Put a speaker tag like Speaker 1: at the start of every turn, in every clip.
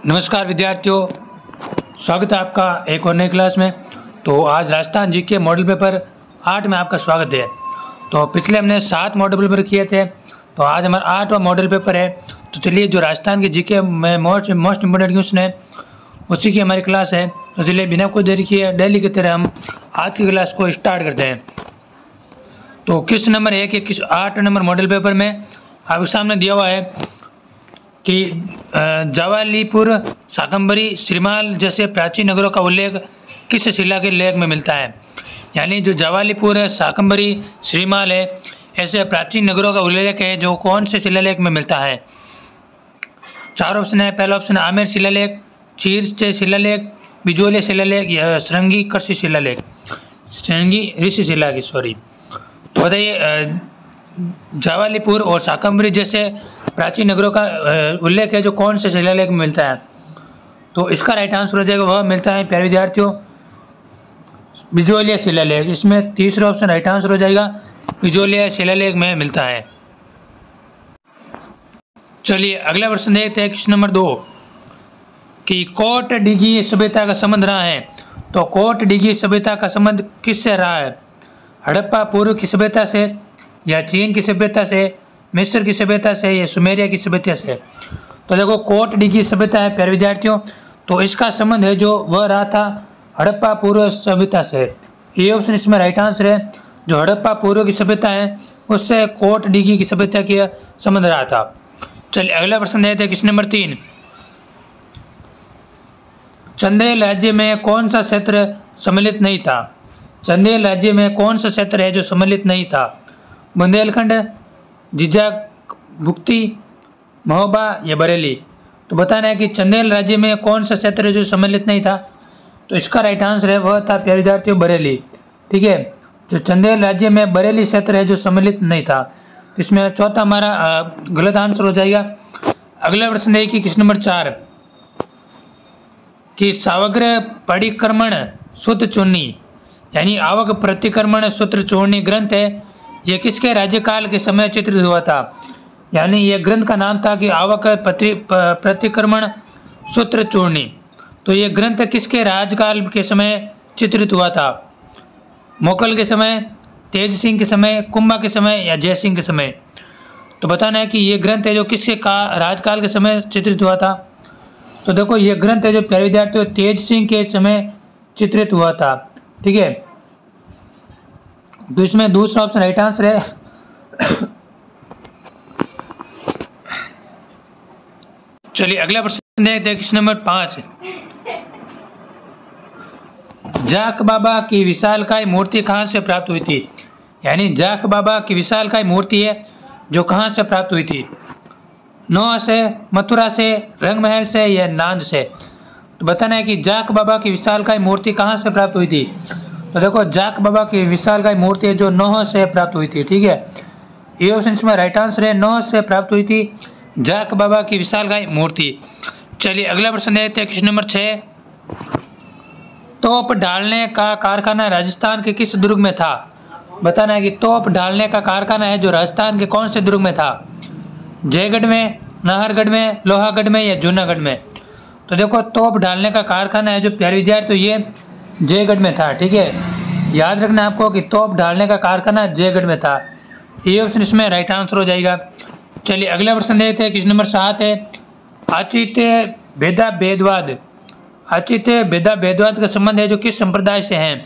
Speaker 1: नमस्कार विद्यार्थियों, स्वागत है आपका एक और नई क्लास में। तो आज राजस्थान जीके मॉडल पेपर 8 में आपका स्वागत है। तो पिछले हमने 7 मॉडल पेपर किए थे, तो आज हमारा 8वां मॉडल पेपर है। तो चलिए, जो राजस्थान के जीके में मोस्ट इंपोर्टेंट क्वेश्चन है उसी की हमारी क्लास है। तो चलिए, बिना कोई देरी किए डेली की तरह हम आज की क्लास को स्टार्ट करते हैं। तो question number 1 8 number model paper में आपके सामने दिया हुआ है कि जावालीपुर, शाकंभरी, श्रीमाल जैसे प्राचीन नगरों का उल्लेख किस शिला के लेख में मिलता है। यानी जो जावालीपुर है, शाकंभरी, श्रीमाल है, ऐसे प्राचीन नगरों का उल्लेख है जो कौन से शिलालेख में मिलता है। 4 ऑप्शन है। पहला ऑप्शन आमेर शिलालेख, चीर शिलालेख, बिजोलिया शिलालेख या श्रृंगी कृषि शिलालेख, श्रृंगी ऋषि शिलालेख सॉरी। तो बताइए, जावालीपुर और शाकंभरी जैसे प्राचीन नगरों का उल्लेख है जो कौन से शिलालेख में मिलता है। तो इसका राइट आंसर हो जाएगा, वह मिलता है प्यारे विद्यार्थियों बिजोलिया शिलालेख। इसमें तीसरा ऑप्शन राइट आंसर हो जाएगा, बिजोलिया शिलालेख में मिलता है। चलिए अगला प्रश्न देखते हैं, क्वेश्चन नंबर 2 कि कोट डिगी सभ्यता का संबंध रहा है। तो कोट डिगी सभ्यता का संबंध किससे रहा है? हड़प्पा पूर्व की सभ्यता से, या चीन की सभ्यता से, मिस्र की सभ्यता से, या सुमेरिया की सभ्यता से। तो देखो, कोट डिगी सभ्यता है प्यारे विद्यार्थियों, तो इसका संबंध है जो वह रहा था हड़प्पा पूर्व सभ्यता से। ये ऑप्शन इसमें राइट आंसर है। जो हड़प्पा पूर्व की सभ्यता है उससे कोट डिगी की सभ्यता की संबंध रहा था। चलिए अगला प्रश्न देखते हैं, क्वेश्चन नंबर 3 चंदेल राज्य में कौन सा क्षेत्र सम्मिलित नहीं था? चंदेल राज्य में कौन सा क्षेत्र है जो सम्मिलित नहीं था? बुंदेलखंड, जिजाक, भुक्ति, महोबा या बरेली। तो बताना है कि चंदेल राज्य में कौन सा क्षेत्र है जो सम्मिलित नहीं था। तो इसका राइट आंसर है वह था प्यारे विद्यार्थियों बरेली। ठीक है, जो चंदेल राज्य में बरेली क्षेत्र है जो सम्मिलित नहीं था। तो इसमें चौथा हमारा गलत आंसर हो जाएगा। अगला प्रश्न देखिए, क्वेश्चन नंबर 4 कि सावग्र परिक्रमण सूत्र चूर्णी, यानी आवक प्रतिक्रमण सूत्र चूर्णी ग्रंथ है, यह किसके राज्यकाल के समय चित्रित हुआ था? यानी यह ग्रंथ का नाम था कि आवक प्रतिक्रमण सूत्र चूर्णी। तो यह ग्रंथ किसके राज्यकाल के समय चित्रित हुआ था? मोगल के समय, तेज सिंह के समय, कुंभा के समय या जय सिंह के समय। तो बताना है कि यह ग्रंथ है जो किसके राजकाल के समय चित्रित हुआ था। तो देखो, यह ग्रंथ है जो प्यारे विद्यार्थियों तेज सिंह के समय चित्रित हुआ था। ठीक है, तो इसमें दूसरा ऑप्शन राइट आंसर है। चलिए अगला प्रश्न देखते हैं, क्वेश्चन नंबर 5 जाख बाबा की विशालकाय मूर्ति कहाँ से प्राप्त हुई थी? यानी जाख बाबा की विशालकाय मूर्ति है जो कहाँ से प्राप्त हुई थी? नौहा से, मथुरा से, रंगमहल से या नांद से। तो बताना है कि जाख बाबा की विशालकाय मूर्ति कहाँ से प्राप्त हुई थी। तो देखो, जाख बाबा की विशालकाय मूर्ति है जो नौहा से प्राप्त हुई थी। ठीक है, ये ऑप्शन इसमें राइट आंसर है, नौहा से प्राप्त हुई थी जाख बाबा की विशालकाय मूर्ति। चलिए अगला प्रश्न देखते हैं, क्वेश्चन नंबर 6 तोप डालने का कारखाना राजस्थान के किस दुर्ग में था? बताना है कि तोप डालने का कारखाना है जो राजस्थान के कौन से दुर्ग में था? जयगढ़ में, नाहरगढ़ में, लोहागढ़ में या जूनागढ़ में। तो देखो, तोप डालने का कारखाना है जो प्यारे विद्यार्थियों ये जयगढ़ में था। ठीक है, याद रखना आपको कि तोप डालने का कारखाना जयगढ़ में था। ये ऑप्शन इसमें राइट आंसर हो जाएगा। चलिए अगला प्रश्न देखते हैं, क्वेश्चन नंबर 7 है आचित्य भेदा भेदवाद। आचित्य भेदा भेदवाद का संबंध है जो किस संप्रदाय से है?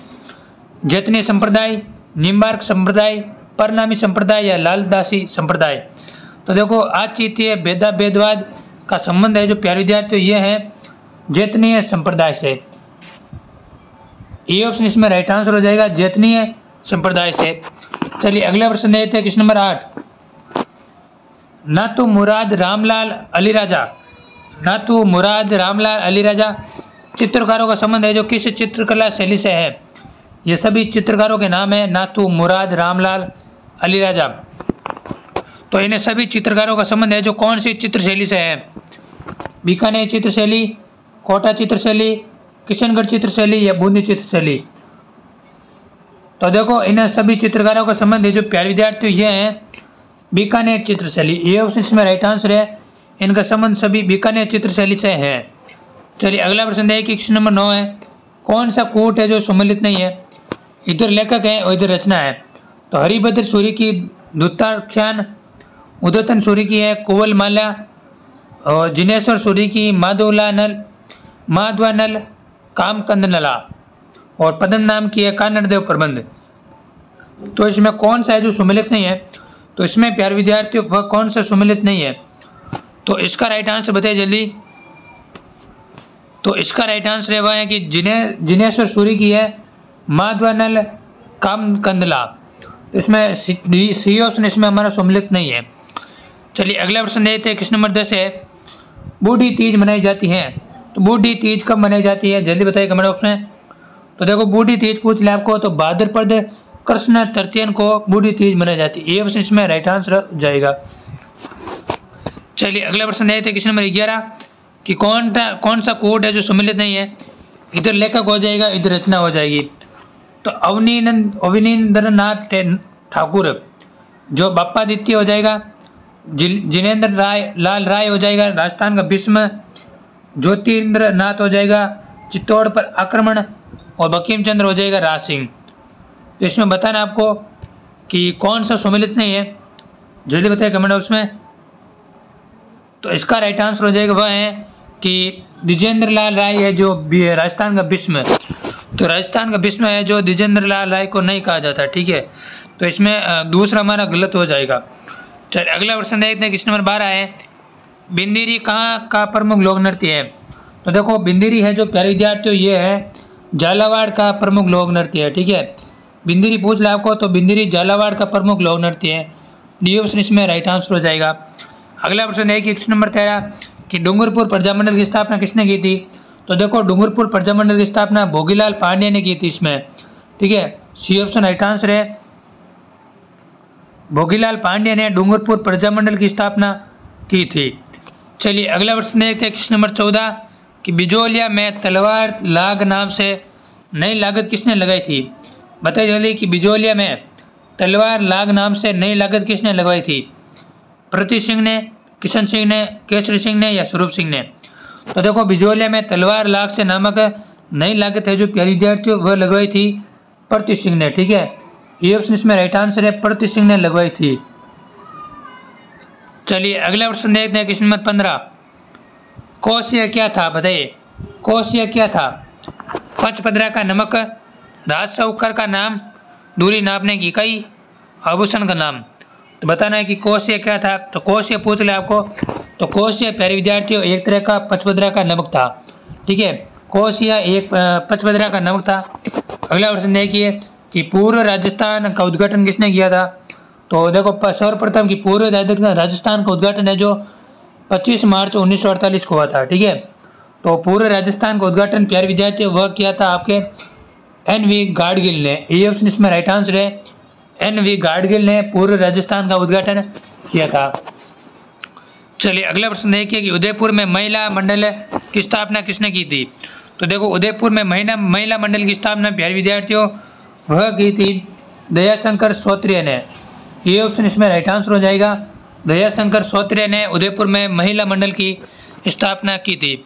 Speaker 1: जैतनी संप्रदाय, निम्बार्क संप्रदाय, परनामी संप्रदाय या लालदासी संप्रदाय। तो देखो, आचित्य भेदा भेदवाद का संबंध है जो प्यारे विद्यार्थियों ये है जैतनीय संप्रदाय से। ये ऑप्शन इसमें राइट आंसर हो जाएगा, जैतनीय संप्रदाय से। चलिए अगला प्रश्न देखते हैं, क्वेश्चन नंबर 8 नातू मुराद रामलाल अलीराजा। नातू मुराद रामलाल अलीराजा चित्रकारों का संबंध है जो किस चित्रकला शैली से है? ये सभी चित्रकारों के नाम है नातू मुराद रामलाल अलीराजा। तो इन्हें सभी चित्रकारों का संबंध है जो कौन सी चित्र शैली से है? बीकानेर चित्र शैली, कोटा चित्र शैली, किशनगढ़ चित्र शैली या बूंदी चित्र शैली। तो देखो, इन सभी चित्रकारों का संबंध है जो प्यारे विद्यार्थी ये हैं बीकानेर चित्र शैली। ये ऑप्शन इसमें राइट आंसर है, इनका संबंध सभी बीकानेर चित्र शैली से है। चलिए अगला प्रश्न है कि क्वेश्चन नंबर 9 है, कौन सा कूट है जो सम्मिलित नहीं है? इधर लेखक है और इधर रचना है। तो हरिभद्र सूरी की द्युताख्यान, उद्योतन सूरी की है कुवलमाला, और जिनेश्वर सूरी की माधवानल कामकंदनला, और पद्म नाम की है कानड़देव प्रबंध। तो इसमें कौन सा है जो सम्मिलित नहीं है? तो इसमें प्यारे विद्यार्थियों वह कौन सा सम्मिलित नहीं है? तो इसका राइट आंसर बताइए जल्दी। तो इसका राइट आंसर है वह है कि जिनेश्वर सूरी की है माधवानल कामकंदला। इसमें सी ऑप्शन इसमें हमारा सम्मिलित नहीं है। चलिए अगला प्रश्न देखते हैं, क्वेश्चन नंबर 10 है, बूढ़ी तीज मनाई जाती है। तो बूढ़ी तीज कब मनाई जाती है? जल्दी बताइए कमेंट बॉक्स में। तो देखो बूढ़ी तीज पूछ ले आपको, तो भाद्रपद कृष्ण तृतीयन को बूढ़ी तीज मनाई जाती है। ये ऑप्शन इसमें राइट आंसर जाएगा। चलिए अगला प्रश्न देखते हैं, क्वेश्चन नंबर 11 कि कौन सा कोड है जो सम्मिलित नहीं है? इधर लेखक हो जाएगा, इधर रचना हो जाएगी। तो अवनींद्रनाथ ठाकुर जो बाप्पा द्वितीय हो जाएगा, जिनेंद्र लाल राय हो जाएगा राजस्थान का भीष्म, ज्योतिन्द्र नाथ हो जाएगा चित्तौड़ पर आक्रमण, और बंकिम चंद्र हो जाएगा राज सिंह। तो इसमें बताना आपको कि कौन सा सम्मिलित नहीं है, जल्दी बताइए कमेंट बॉक्स में। तो इसका राइट आंसर हो जाएगा वह है कि द्विजेंद्र लाल राय है जो राजस्थान का भीष्म। तो राजस्थान का भीष्म है जो द्विजेंद्र लाल राय को नहीं कहा जाता, ठीक है। तो इसमें दूसरा हमारा गलत हो जाएगा। चलिए अगला प्रश्न देखते हैं, क्वेश्चन नंबर 12 है, बिंदिरी कहाँ का प्रमुख लोक नृत्य है? तो देखो बिंदिरी है जो प्यारे विद्यार्थियों ये है झालावाड़ का प्रमुख लोक नृत्य है, ठीक है। बिंदिरी पूछ ले आपको, तो बिंदिरी झालावाड़ का प्रमुख लोक नृत्य है। डी ऑप्शन इसमें राइट आंसर हो जाएगा। अगला प्रश्न है कि क्वेश्चन नंबर 13 कि डूंगरपुर प्रजामंडल की स्थापना किसने की थी? तो देखो डूंगरपुर प्रजामंडल की स्थापना भोगीलाल पांड्या ने की थी इसमें, ठीक है। सी ऑप्शन राइट आंसर है, भोगीलाल पांड्या ने डूंगरपुर प्रजामंडल की स्थापना की थी। चलिए अगला प्रश्न देखते हैं, क्वेश्चन नंबर 14 कि बिजोलिया में तलवार लाग नाम से नई लागत किसने लगाई थी? बताइए जल्दी कि बिजोलिया में तलवार लाग नाम से नई लागत किसने लगवाई थी? प्रति सिंह ने, किशन सिंह ने, केसरी सिंह ने, या स्वरूप सिंह ने? तो देखो बिजोलिया में तलवार लाग से नामक नई लागत है जो प्यारे विद्यार्थियों वह लगवाई थी प्रति सिंह ने, ठीक है। ये ऑप्शन इसमें राइट आंसर है, प्रति सिंह ने लगवाई थी। चलिए अगला प्रश्न देखते हैं, क्वेश्चन नंबर 15 कोसिया क्या था? बताइए कोसिया क्या था? पंचपदरा का नमक, राजसौकर का नाम, दूरी नापने की इकाई, आभूषण का नाम। तो बताना है कि कोसिया क्या था। तो कोसिया पूछ ले आपको, तो कोसिया प्यारे विद्यार्थियों एक तरह का पंचपदरा का नमक था, ठीक है। कोसिया एक पंचपदरा का नमक था। अगला प्रश्न देखिए कि पूर्व राजस्थान का उद्घाटन किसने किया था? तो देखो सर्वप्रथम की पूर्व राजस्थान का उद्घाटन है जो 25 मार्च 1948 को हुआ था, ठीक है। तो पूर्व राजस्थान का उद्घाटन प्यारे विद्यार्थियों वह किया था आपके NV गाडगिल ने। ये ऑप्शन इसमें राइट आंसर है, NV गाडगिल ने पूर्व राजस्थान का उद्घाटन किया था। चलिए अगला प्रश्न देखिए कि उदयपुर में महिला मंडल की स्थापना किसने की थी? तो देखो उदयपुर में महिला मंडल की स्थापना प्यारे विद्यार्थियों वह की थी दयाशंकर श्रोत्रिय ने। ये ऑप्शन इसमें राइट आंसर हो जाएगा, दयाशंकर श्रोत्रिय ने उदयपुर में महिला मंडल की स्थापना की थी।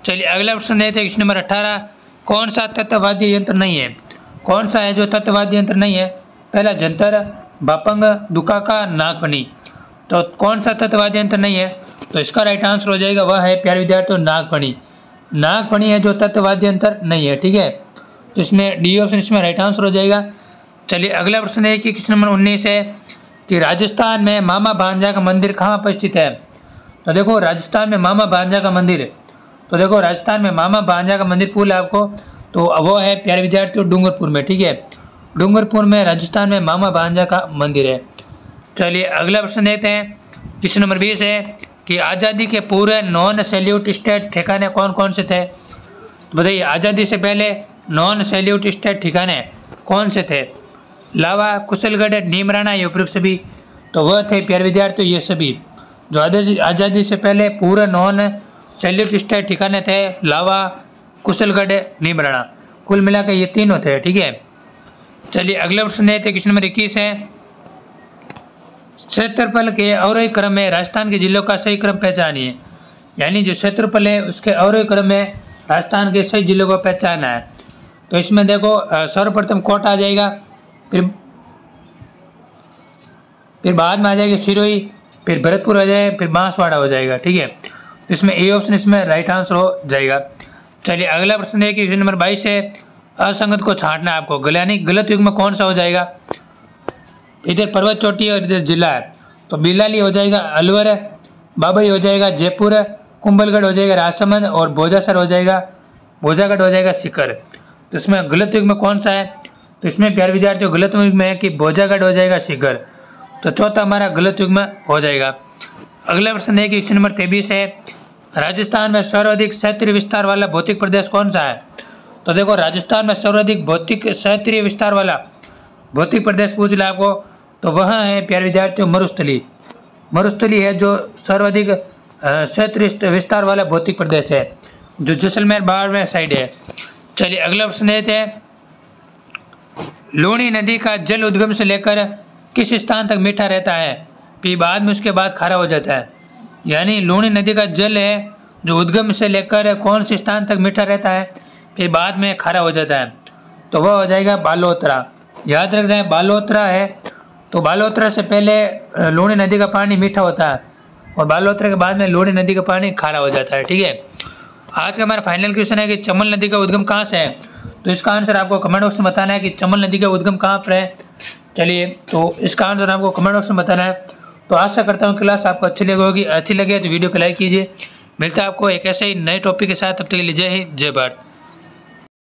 Speaker 1: चलिए अगला प्रश्न देखते हैं, क्वेश्चन नंबर 18 कौन सा तत्ववाद्य यंत्र नहीं है? कौन सा है जो तत्ववाद्य यंत्र नहीं है? पहला जंतर, बापंग, दुकाका, नागफनी। तो कौन सा तत्ववाद्य यंत्र नहीं है? तो इसका राइट आंसर हो जाएगा वह है प्यारे विद्यार्थियों नागफनी। नागफनी है जो तत्ववाद्य यंत्र नहीं है, ठीक है। तो इसमें डी ऑप्शन इसमें राइट आंसर हो जाएगा। चलिए अगला प्रश्न है कि क्वेश्चन नंबर 19 है कि राजस्थान में मामा भांजा का मंदिर कहाँ पर स्थित है? तो देखो राजस्थान में मामा भांजा का मंदिर, तो देखो राजस्थान में मामा भांजा का मंदिर पूल है आपको, तो वो है प्यारे विद्यार्थियों डूंगरपुर में, ठीक है। डूंगरपुर में राजस्थान में मामा भांजा का मंदिर है। चलिए अगला प्रश्न देखते हैं, क्वेश्चन नंबर 20 है कि आज़ादी के पूर्व नॉन सैल्यूट स्टेट ठिकाने कौन कौन से थे? तो बताइए आज़ादी से पहले नॉन सैल्यूट स्टेट ठिकाने कौन से थे? लावा, कुशलगढ़, नीमराना, ये उपयुक्त सभी। तो वह थे प्यारे विद्यार्थियों ये सभी जो आज़ादी से पहले पूरा नॉन सैल्यूट स्टेट ठिकाने थे, लावा, कुशलगढ़, नीमराना, कुल मिलाकर ये तीनों थे, ठीक है। चलिए अगला प्रश्न देखते हैं, क्वेश्चन नंबर 21 है क्षेत्रफल के अवरोही क्रम में राजस्थान के जिलों का सही क्रम पहचानिए। यानी जो क्षेत्रफल है उसके अवरोही क्रम में राजस्थान के 6 जिलों को पहचाना है। तो इसमें देखो सर्वप्रथम कोटा आ जाएगा, फिर बाद में आ जाएगी सिरोही, फिर भरतपुर हो जाएगा, फिर बांसवाड़ा हो जाएगा। ठीक है, तो इसमें ए ऑप्शन इसमें राइट आंसर हो जाएगा। चलिए अगला प्रश्न है कि क्वेश्चन नंबर 22 है, असंगत को छांटना है आपको, यानी गलत युग्म में कौन सा हो जाएगा। इधर पर्वत चोटी है और इधर जिला है, तो बिलाली हो जाएगा अलवर, बाबई हो जाएगा जयपुर, कुंभलगढ़ हो जाएगा राजसमंद और भोजासर हो जाएगा, भोजागढ़ हो जाएगा सीकर। तो इसमें गलत युग्म में कौन सा है, तो इसमें प्यारे विद्यार्थियों गलत युग्म है कि भोजागढ़ हो जाएगा सीकर। तो चौथा हमारा गलत युग्म हो जाएगा। अगला प्रश्न है कि क्वेश्चन नंबर 23 है, राजस्थान में सर्वाधिक क्षेत्रीय विस्तार वाला भौतिक प्रदेश कौन सा है। तो देखो राजस्थान में सर्वाधिक भौतिक क्षेत्रीय विस्तार वाला भौतिक प्रदेश पूछ लिया आपको, तो वह है प्यारे विद्यार्थियों मरुस्थली। मरुस्थली है जो सर्वाधिक क्षेत्रीय विस्तार वाला भौतिक प्रदेश है, जो जैसलमेर बाड़मेर साइड है। चलिए अगला प्रश्न देते हैं, लूणी नदी का जल उद्गम से लेकर किस स्थान तक मीठा रहता है, फिर बाद में उसके बाद खारा हो जाता है। यानी लूणी नदी का जल है जो उद्गम से लेकर कौन से स्थान तक मीठा रहता है, फिर बाद में खारा हो जाता है, तो वह हो जाएगा बालोतरा। याद रखना है बालोतरा है, तो बालोतरा से पहले लूणी नदी का पानी मीठा होता है और बालोतरा के बाद में लूणी नदी का पानी खारा हो जाता है। ठीक है, आज का हमारा फाइनल क्वेश्चन है कि चमल नदी का उद्गम कहाँ से है, तो इसका आंसर आपको कमेंट बॉक्स में बताना है कि चमल नदी का उद्गम कहाँ पर है। चलिए तो इसका आंसर आपको कमेंट बॉक्स में बताना है। तो आशा करता हूँ क्लास आपको अच्छी लगी होगी, अच्छी लगे तो वीडियो को लाइक कीजिए। मिलता है आपको एक ऐसे ही नए टॉपिक के साथ, तब तक के लिए जय हिंद जय भारत।